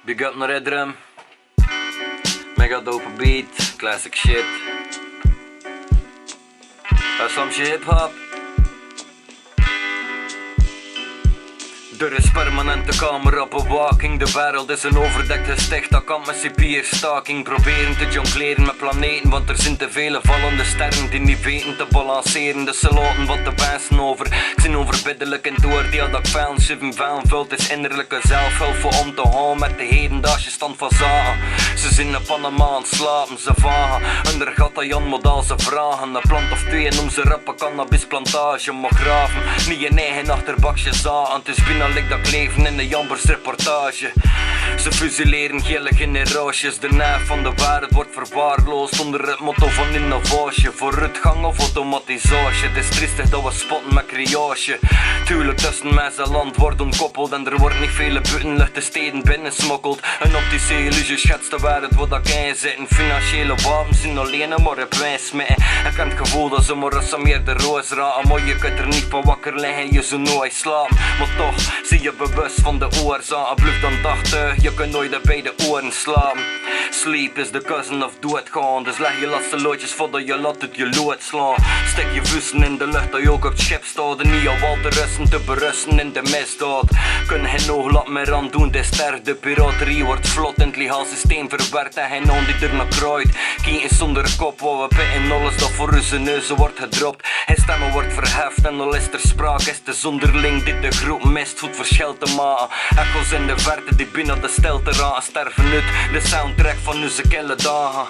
Big up naar Edrum. Mega dope beat, classic shit. Some shit hip hop. Er is permanente camerabewaking. De wereld is een overdekte sticht. Dat kan met CPR-staking. Proberen te jongleren met planeten. Want er zijn te vele vallende sterren die niet weten te balanceren. Dus ze laten wat te wijzen over. Ik zie onverbiddelijk in het oordeel dat ik vuil schiffen vuil vult. Is innerlijke zelfhulp voor om te gaan met de hedendaagse stand van zaken. Ze zijn in Panama aan het slapen, ze vagen. Onder gat dat Jan model ze vragen. Een plant of twee en om ze rappen cannabisplantage. Maar graven, niet je eigen achterbakje zagen. Het is bijna lik dat ik leven in de Jambers reportage. Ze fusilleren gele generaties. De naaf van de wereld wordt verwaarloosd onder het motto van innovatie. Vooruitgang of automatisatie. Het is triestig dat we spotten met criage. Tuurlijk tussen mij en land wordt ontkoppeld. En er wordt niet vele buitenlucht de steden binnensmokkeld. Een optische illusie schetst de wereld wat dat kan zitten. Financiële wapens zijn alleen maar op wijs mee. Ik heb het gevoel dat ze maar eens meer de roos raken. Maar je kunt er niet van wakker liggen, je zou nooit slapen. Maar toch zie je bewust van de oorzaken. Blijf dan dachten, je kunt nooit bij de oren slaan. Sleep is the cousin of doodgaan. Dus leg je laatste loodjes voordat je laat het je lood slaan. Stek je vuisten in de lucht dat je ook op het schip staat. En niet jouw wal te rusten, te berusten in de misdaad. Kun geen ooglat meer aan doen, de ster. De piraterie wordt vlot in het legaal systeem verwerkt. En geen naam die er naar kruidt. Kien is zonder kop, wat we pitten alles dat voor onze neuzen wordt gedropt. Hij stemmen wordt verheft en al is er sprake. Is de zonderling dit de groep mist goed verschil te maken. Echo's in de verte die binnen de stilte raken. Sterven uit de soundtrack van onze kille dagen.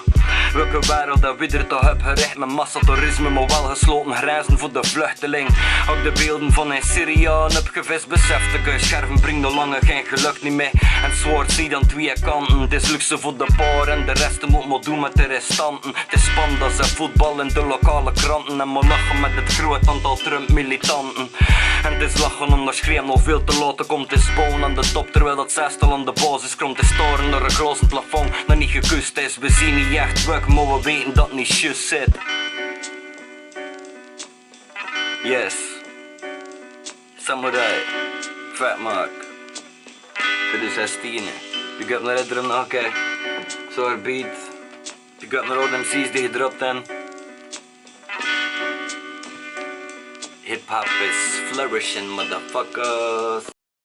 Welke wereld dat we er toch heb gericht met massatoerisme, maar wel gesloten grenzen voor de vluchteling. Ook de beelden van een Syriaan heb gevist, besefte ik. Scherven brengt al lange geen geluk niet mee. En zwaard zie dan twee kanten. Het is luxe voor de paar en de rest moet maar doen met de restanten. Het is pandas en voetbal in de lokale kranten. En maar lachen met het groot aantal Trump-militanten. En het is lachen omdat schreeuwen nog veel te laten komt. Het is bouwen aan de top terwijl dat zestal aan de basis komt. Het is staren naar een glazen plafond dat niet gekust is. We zien niet echt weg, maar we weten dat het niet juist zit. Yes. Samurai. Fatmark. 2016. Big up naar Edrum nog, kijk. Sour beat. Big up naar all them MC's die gedropt hebben. Hip hop is flourishing, motherfuckers.